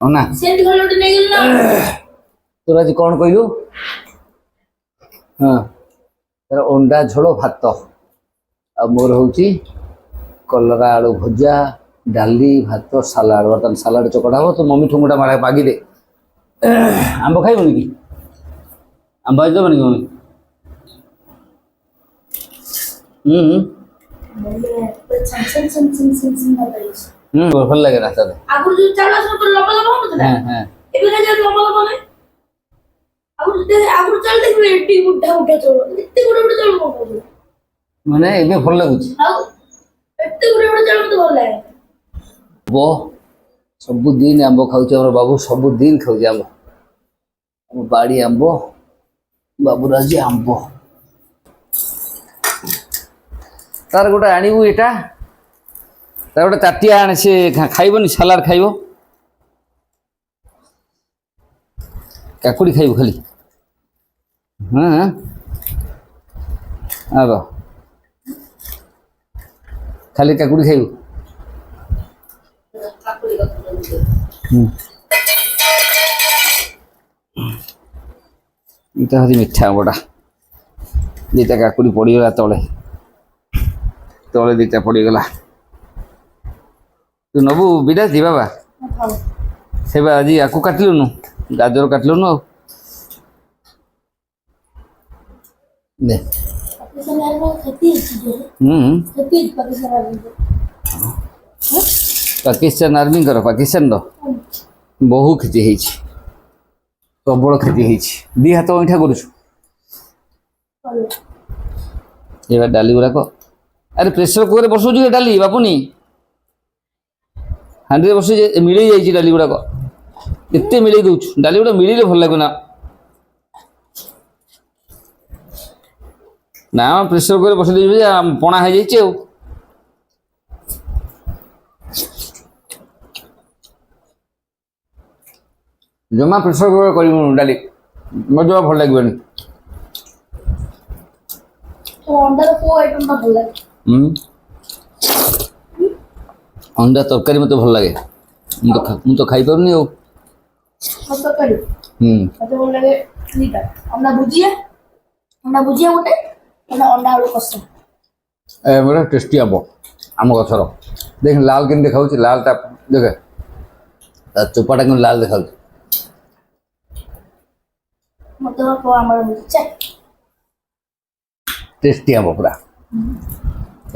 ना तोर आज कौन कहलु हाँ तेरा अंडा झोल भात आ मोर हूँ कलरा आलू भजा डाली भात सालाड बर्तमान सालाड चकड़ा हम तो मम्मी ठुंगुटा मारा मागी दे आंब खाइबनि कि आंब आज देबनि कि मम्मी भल लगे रास्ता आगुर जो चाला सब लपा लपा होत ना हाँ एबे का जे लपा लपा नहीं आगुर चल देखबे एटी बुड्ढा बुड्ढा चलो इत्ते गुडे गुडे चलो को माने एबे भल लागुच आउ एत्ते गुडे गुडे चलो तो भल लागे बो सब दिन आंब खाऊचे हमर बाबू सब दिन खाऊचे आंब हम बाड़ी आंब बाबू राजी आंब तार गोटे आणिबु एटा तार गोटे ताटिया आने से खाइबनि सालाड खाइबो काकुड़ी खाइबो खाली हाँ आब खाली काकुड़ी खाइबो इटा हरी मिठा आंबटा दीटा काकुड़ी पड़गला तले तले दीटा पड़गला तू नबू बिलाती बाबा से आज या काटलुनु गाजर काटलुनु आ दे पाकिस्तान आर्मी कर पाकिस्तान बहु क्षति है प्रबल क्षति है दी हाथ अईठा कर डाली गुड़ाक अरे प्रेसर कुकर बसौच डाली बापुनी हांडी बस मिले जाइए डाली गुड़ाक एत मिले दौच डाली गुड़ा मिले भल लगे ना प्रेसर कुकर बस पणा हो जाइए जमा प्रेसर कुकर कर डाली मत जमा भल लगे अंडा तरकारी मत भल लगे मुझे तो खाई पारनी गोटे टेस्टी आंब आम गचर देख लाल के देखा लाल टा देखे चोपाटा कि लाल देखा टेस्टी आंब पूरा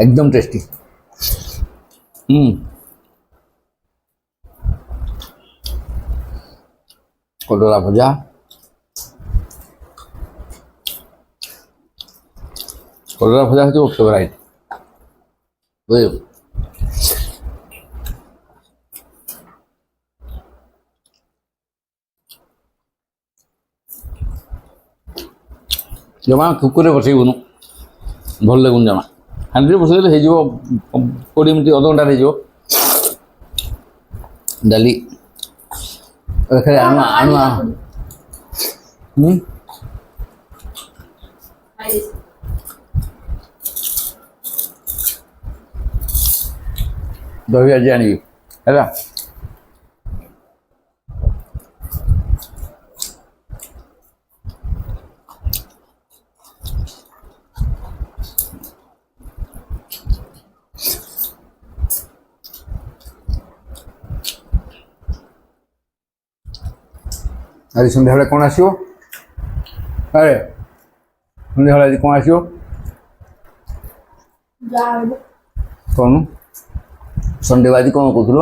एकदम टेस्टी कलरा भजा कलरा भजा हो फेवराइट बुझे जमा कुकुर बसैबुनु भल लगुन जमा हांडी बसैले हो 20 मिनट अध घंटा हो डाली खाली आणुआ आणुआ दही आज आनी है आज सन्ध्या बेले कौन आसो अरे सन्ध्या बेले आज कौन आसो कौन संडे आज कौन कहूल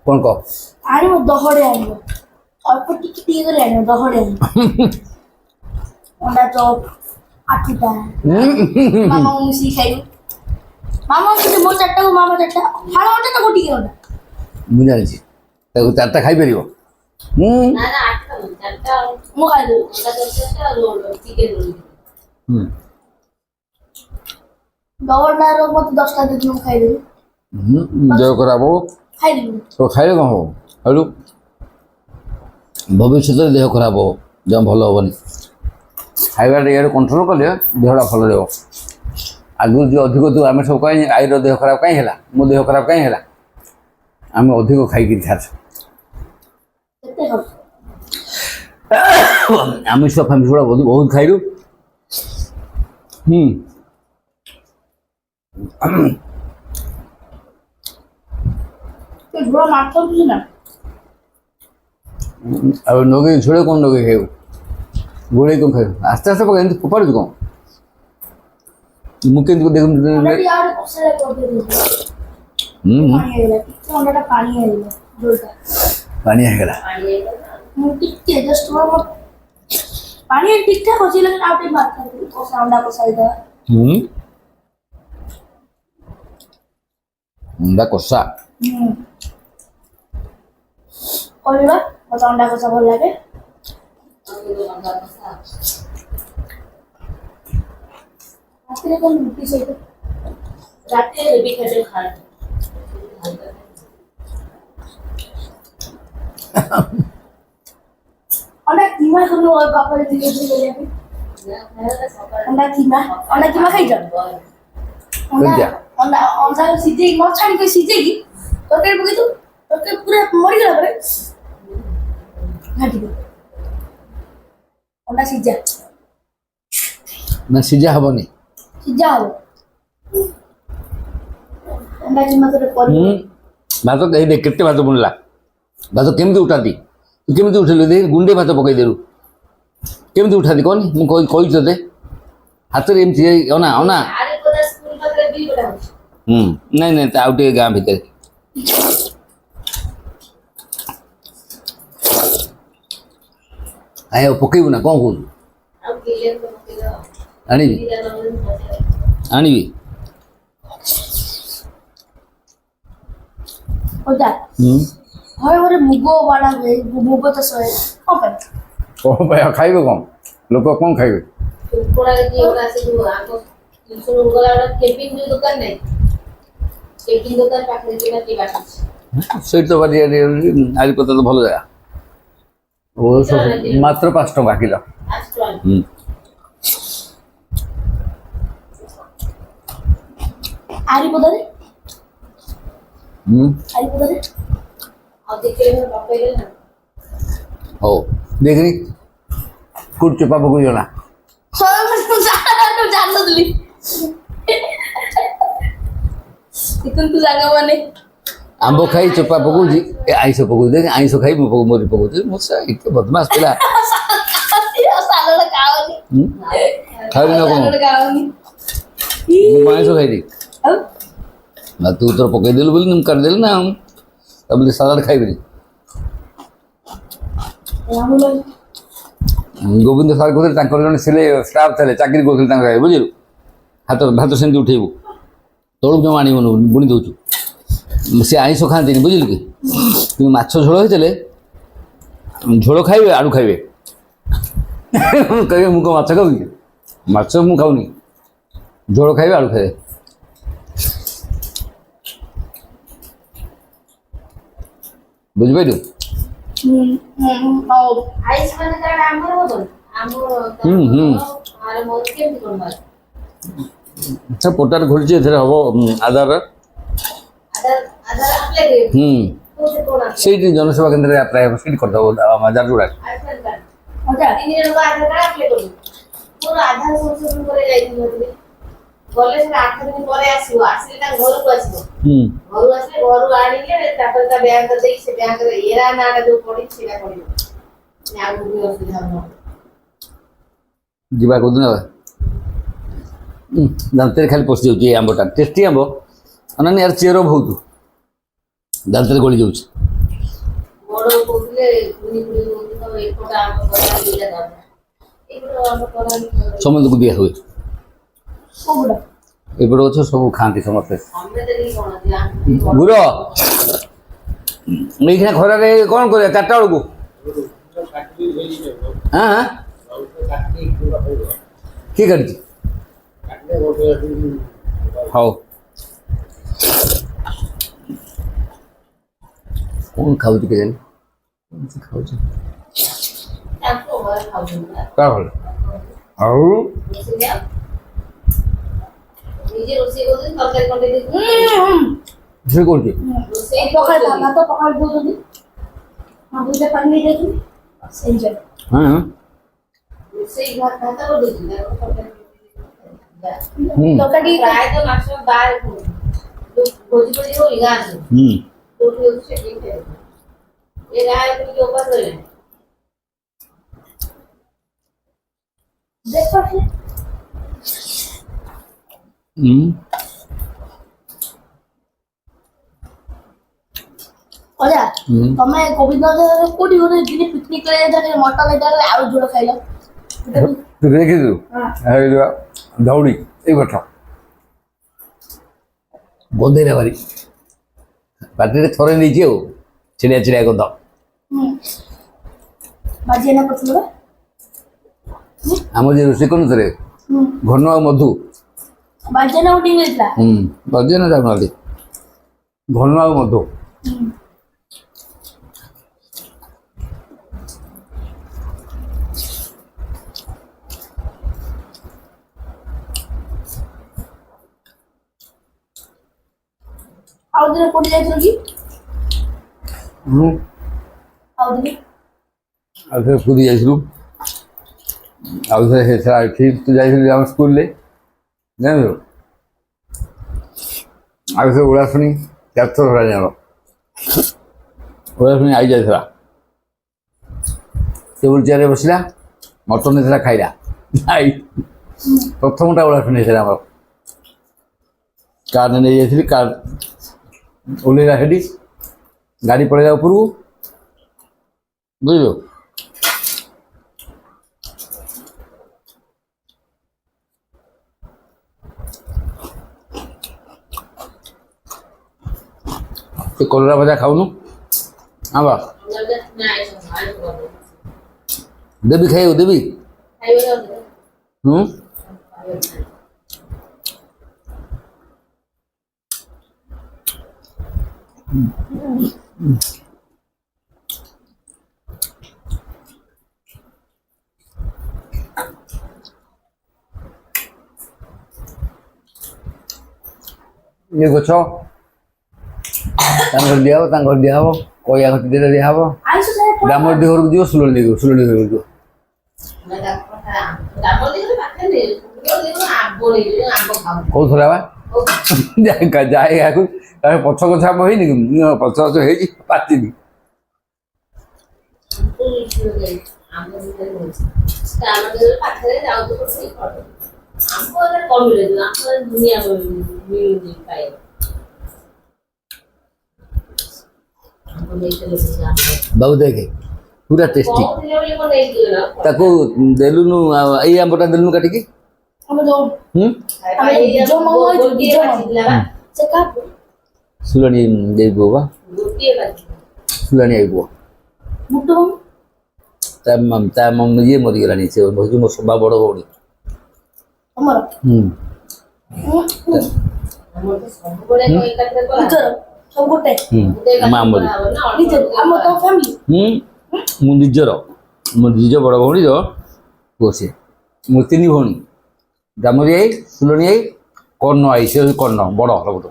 कौन कह दहड़े अल्प टिके दहड़े अंडा चॉप आठटा मामा मिसी खाइबो मामा मुझे मो चारटा को मामा चारटा हाल अंडा तो गोटी के मुझे जानी ताको चारटा खाई परिबो ना ना आठटा चारटा मो खाइ दो अंडा चारटा रोल चिकन रोल दवड़ा रो मत 10टा दे दूं खाइ दे जो कराबो खाइ दे तो खाइले कौन हो हेलु भविष्य देह खराब हो जम भल हेनी खाइबा यार कंट्रोल कले देहटा भल रहो ଆଗରୁ ଯେଉଁ ଅଧିକ ତୁ ଆମେ ସବୁ କାହିଁ ଆଈର ଦେହ ଖରାପ କାହିଁ ହେଲା, ମୋ ଦେହ ଖରାପ କାହିଁ ହେଲା, ଆମେ ଅଧିକ ଖାଇକିରି ଖାଇଛୁ। କେତେ ଖାଉଛ? ଆମିଷ ଫାମିଷ ଗୁଡ଼ା ବହୁତ ବହୁତ ଖାଇଲୁ। ତୁ ଝୋଳ ମାଛ ଖାଉଛୁ ନା? ଆଉ ନଗେଇ ଝୋଳ କ'ଣ ନଗେଇ ଖାଇବୁ, ଗୋଳେଇ କ'ଣ ଖାଇବୁ, ଆସ୍ତେ ଆସ୍ତେ ପକା, ଏମିତି ଫୋପାଡ଼ୁଛୁ କ'ଣ? ମୁଁ କେମିତି ଦେଖୁന്നു ଅଣ୍ଡାଟି ଆଉ ଗୋଟେ କଷା କରିଦେଇଥିଲି। ପାଣି ହେଇଗଲା, ଟିକେ ଅଣ୍ଡାଟା ପାଣି ହେଇଗଲା, ଝୋଳଟା ପାଣି ହେଇଗଲା। ମୁଁ ଟିକେ ଜଷ୍ଟ ପାଣି ଠିକ ଠାକ ଅଛି, ହେଲେ ଆଉ ଟିକେ ମାଛ କଷା ଅଣ୍ଡା କଷା ହେଇଥିଲା। ଅଣ୍ଡା କଷା କରିବା ମତେ ଅଣ୍ଡା କଷା ଭଲ ଲାଗେ। ରାତିରେ କଣ ରୁଟି ସହିତ? ରାତିରେ ହେବି ଖାଦ୍ୟ ଖାଏ। ଅଣ୍ଡା କିମା କରୁ ବାପାରେ ଟିକେ କରିବା ପାଇଁ। ଅଣ୍ଡା କିମା ଖାଇଛ? ଅଣ୍ଡା ସିଝେଇକି ନ ଛାଣିକି ସିଝେଇକି ତରକାରୀ ପକେଇ ଦଉ, ତରକାରୀ ପୁରା ମରିଗଲା ପରେ ଘାଣ୍ଟି ଦଉ। ଅଣ୍ଡା ସିଝା ନା ସିଝା ହବନି, ସିଝା ହବ। ଅଣ୍ଡା କିମା ତୋର କରିବ। ଭାତ ଦେଖ କେତେ ଭାତ ବୁଣିଲା, ଭାତ କେମିତି ଉଠାନ୍ତି, ତୁ କେମିତି ଉଠେଇଲୁ, ଦେଖ ଗୁଣ୍ଡେ ଭାତ ପକେଇଦେଲୁ, କେମିତି ଉଠାନ୍ତି କହନି, ମୁଁ କହିଛି ତତେ, ହାତରେ ଏମିତି ଅନା ଅନା। ନାଇଁ ନାଇଁ ଆଉ ଟିକେ ଗାଁ ଭିତରେ ଆୟ ପକେଇବୁ ନା କ'ଣ କହୁଛୁ? ଆଣିବି ଆଣିବି। ଘରେ ଘରେ ମୁଗ ବାଡ଼ା ହୁଏ, ମୁଗ ଚାଷ ହୁଏ, କ'ଣ ପାଇଁ? କ'ଣ ପାଇଁ ଆଉ ଖାଇବେ କ'ଣ, ଲୋକ କ'ଣ ଖାଇବେ? ସେଇଠି ତ ଆରିପଦା ତ ଭଲ ଜାଗା, ମାତ୍ର 5 ଟଙ୍କା କିଲୋ। ଆରିପଦାରେ ହଉ ଦେଖିନି କୋଉଠି ଚୋପା ପକଉଛ ନା, ଜାଣିନଥିଲି ତୁ ସାଙ୍ଗମାନେ ଆମ୍ବ ଖାଇ ଚୋପା ପକଉଛି, ଆଇଁଷ ପକଉଛି, ଦେଖ ଆଇଁଷ ଖାଇ ମୋରି ପକଉଛି, ମୁଁ ଏତେ ବଦମାସ ପିଲା। ଖାଇବି ନା କ'ଣ, ମୁଁ ଆଇଁଷ ଖାଇଲି ନା, ତୁ ତୋର ପକେଇଦେଲୁ ବୋଲି ମୁଁ କାଟିଦେଲି ନା, ତାପରେ ସାଲାଡ଼ ଖାଇବିନି। ଗୋବିନ୍ଦ ସାର୍ କହୁଥିଲେ ତାଙ୍କର ଜଣେ ସିଲେଇ ଷ୍ଟାଫ୍ ଥିଲେ, ଚାକିରି କରୁଥିଲେ ତାଙ୍କ ଗାଈ, ବୁଝିଲୁ, ଭାତ ସେମିତି ଉଠେଇବୁ, ତଳକୁ ଜମା ଆଣିବନି, ବୁଣି ଦେଉଛୁ। ସେ ଆଇଁଷ ଖାଆନ୍ତିନି, ବୁଝିଲୁ କି, କିନ୍ତୁ ମାଛ ଝୋଳ ହେଇଥିଲେ ଝୋଳ ଖାଇବେ, ଆଳୁ ଖାଇବେ। କହିବେ ମୁଁ କ'ଣ ମାଛ ଖାଉଛି, ମାଛ ମୁଁ ଖାଉନି, ଝୋଳ ଖାଇବେ, ଆଳୁ ଖାଇବେ। ବୁଝିପାରିଲୁ? ପୋଟାରେ ଘୋଳିଛି, ଏଥିରେ ହବ ଆଧାର। ସେଇଠି ଜନସେବା କେନ୍ଦ୍ରରେ ଆପ୍ଲାଏ ହେବ, ସେଇଠି କରିଦେବ ଝାରସୁଗୁଡ଼ା। ଗଲେ ସେ 8 ଦିନ ପରେ ଆସିବ, ଆସିଲେ ତା ଘରକୁ ଆସିବ, ଘରୁ ଆସିଲେ ଘରୁ ଆଣିଲେ ତାପରେ ତା ବ୍ୟାଙ୍କ ଦେଇ ସେ ବ୍ୟାଙ୍କରେ ଏରା ନାଟା ଯୋଉ ପଡିଛି ସେଇଟା ପଡିବ, ଆଉ ବି ଅସୁବିଧା ହବ। ଯିବା କୋଉଦିନ ଦାନ୍ତରେ ଖାଲି ପଶି ଯାଉଛି ଏ ଆମ୍ବଟା, ଟେଷ୍ଟି ଆମ୍ବ, ଅନାନି ୟାର ଚେର ବହୁତ ଦାନ୍ତରେ ଗଳି ଯାଉଛି। ବଡ କହୁଥିଲେ ଏପଟ ଆମ୍ବ କରା ଦିଟା ଦରକାର, ଏପଟ ଆମ୍ବ କରା ସମସ୍ତଙ୍କୁ ଦିଆ ହୁଏ, ଏପଟ ଗଛ ସବୁ ଖାଆନ୍ତି ସମସ୍ତେ। ଗୁର ଏଇଖିଣା ଖରାରେ କ'ଣ କରିବା, 4ଟା ବେଳକୁ କିଏ କାଟିଛି? ହଉ କ'ଣ ଖାଉଛି କେଜାଣି, ଖାଉଛି ଆଉ ନିଜେ ରୋଷେଇ କରୁଛନ୍ତି ତରକାରୀ କଣ୍ଟେଇ ଦେଇଛନ୍ତି ସେ କରୁଛି ରୋଷେଇ ପଖାଳ କରୁଛନ୍ତି। ଭାତ ପଖାଳ ଦଉଛନ୍ତି ଦୁଇଟା ପାଣି ନେଇଯାଉଛନ୍ତି ଏନ୍ଜୟ ହଁ ହଁ ରୋଷେଇ ଭାତ କରିଦେଉଛନ୍ତି ତାଙ୍କର ତରକାରୀ ହୁଁ ତରକାରୀ ପ୍ରାୟତଃ ମାଛ ବାହାରେ ଖାଉଛନ୍ତି। ଯୋଉ ଭୋଜି ଫୋଜି ହଉନି ଗାଁରେ ହୁଁ ଯୋଉଠି ହଉଛି ସେଠି ଖାଇବେ। ଏ ଗାଁରେ କେମିତି ଉପାସ ରହିଲେଣି ବ୍ରେକଫାଷ୍ଟ ହୁଁ ଅଜା ହୁଁ ତମେ ଗୋବିନ୍ଦ କୋଉଠି ଗୋଟେ ଦିନେ ପିକନିକ କରିବା ଯାଇଥିଲେ ମଟନ ହେଇଥିଲା ଆଳୁ ଝୋଳ ଖାଇଲ ତୁ ଦେଖିଛୁ ଦୌଡ଼ି ଏଇ ଗଛ ବନ୍ଧେଇଲା ଭାରି ପାଟିରେ ଥରେ ନେଇଛି ଆଉ ଚିଡ଼ିଆ ଚିଡ଼ିଆ ଗନ୍ଧ ବାଜି ଏନା କରୁଥିଲ ଆମର ଯେ ରୋଷେଇ କରୁନଥିଲେ ଘନ ଆଉ ମଧୁ ବାଜି ଏନା ଗୋଟେ ହେଇଥିଲା ବଜେ ନା ଯାଉନାହାନ୍ତି ଘନ ଆଉ ମଧୁ ଆଉ ଦିନେ କୋଉଠି ଯାଇଥିଲ କି ଆଉ ଦିନେ ଆଉ ଥରେ ପୁରୀ ଯାଇଥିଲୁ ଆଉ ଥରେ ହେଇଥିଲା ଏଠି ତୁ ଯାଇଥିଲୁ ଆମ ସ୍କୁଲରେ ଜାଣିଲୁ ଆଉ ଥରେ ଓଳାଶୁଣି ଚାରିଥର ହେଲାଣି ଆମର ଓଳାଶୁଣି ଆଇ ଯାଇଥିଲା ଟେବୁଲ ଚେୟାରରେ ବସିଲା ମଟନ୍ ହେଇଥିଲା ଖାଇଲା ଆଇ ପ୍ରଥମଟା ଓଳାଶୁଣି ହେଇଥିଲା ଆମର କାର୍ ନେଇ ଯାଇଥିଲି କାର୍ ଓହ୍ଲେଇଲା ସେଠି ଗାଡ଼ି ପଳେଇଲା ଉପରକୁ ବୁଝିଲୁ ତୁ କଲରା ଭଜା ଖାଉନୁ ଆବା ଦେବି ଖାଇବୁ ଦେବି ହୁଁ ये गଛ ତାଙ୍କର ଦିଆହବ ତାଙ୍କ ଘର ଦିଆହବ କଇଆ ଘଟି ଦେଲେ ଦିଆହବ ଆଇଁଷ ଖାଇବା ଡାମର ଘରକୁ ଯିବ ସୁଲଣି ଘରକୁ ଯିବ କହୁଥିଲା ବା ଯାଏ ଏହାକୁ ତାର ପଛ ଗଛ ଆମ ହେଇନି କି ପଛ ଗଛ ହେଇଛି ପାଚିନି ପାଖରେ ଯାଉଛୁ ଆମର କମିଲେ ଆମର ଦୁନିଆ ମିଳୁନି ଖାଇବା ବାବୁ ଦେଖେ ପୁରା ଟେଷ୍ଟି ତାକୁ ଦେଲୁନୁ ଏଇ ଆମ୍ବଟା ଦେଲୁନୁ କାଟିକି ଆମ ଯୋଉ ଯୋଉ ମାମୁ ଆଇଛୁ ବିଜୟ ମାମୁ ସେ କାହାକୁ ସୁଲଣି ଦେଇ ପୁଅ ବା ସୁଲଣି ଆଇ ପୁଅ ବୁଟୁ ମାମୁ ତା ଇଏ ମରିଗଲାଣି ସେ ହଉଛି ମୋ ସବା ବଡ଼ ଭଉଣୀ ଆମର ନିଜର ସବୁ ଗୋଟେ ଆମ ଆମରି ନିଜର ଆମ ତୋ ଫ୍ୟାମିଲି ମୁଁ ନିଜର ମୋ ନିଜ ବଡ଼ ଭଉଣୀର ପୁଅ ସିଏ ମୋ ତିନି ଭଉଣୀ ଦାମରୀ ଆଇ ସୁଲଣି ଆଇ କର୍ଣ୍ଣ ଆଇ ସେ ହେଉଛି କର୍ଣ୍ଣ ବଡ଼ ସବୁଠୁ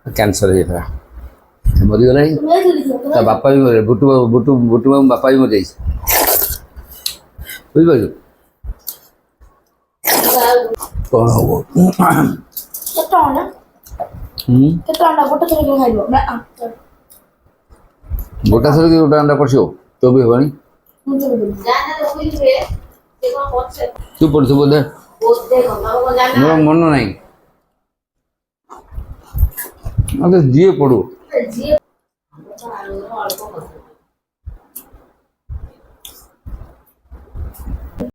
କ୍ୟାନ୍ସର ହେଇଯାଇଥିଲା ସେ ମରିଗଲାଣି ତା ବାପା ବି ମରିଗଲେ ବୁଟୁ ବାବୁ ବାପା ବି ମରିଯାଇଛି ବୁଝିପାରୁଛୁ କ'ଣ ହବ କେତେ ଅଣ୍ଡା ଗୋଟେ ଥର ଖାଇବ ଗୋଟା ଥର କି ଗୋଟେ ଅଣ୍ଡା ପଶିବ ଚୋବି ହେବନି ତୁ ପଡ଼ିଛୁ ବୋଧେ ମୋର ମନ ନାହିଁ ମତେ ଯିଏ ପଡ଼ୁ ଯିଏ ଅଳ୍ପ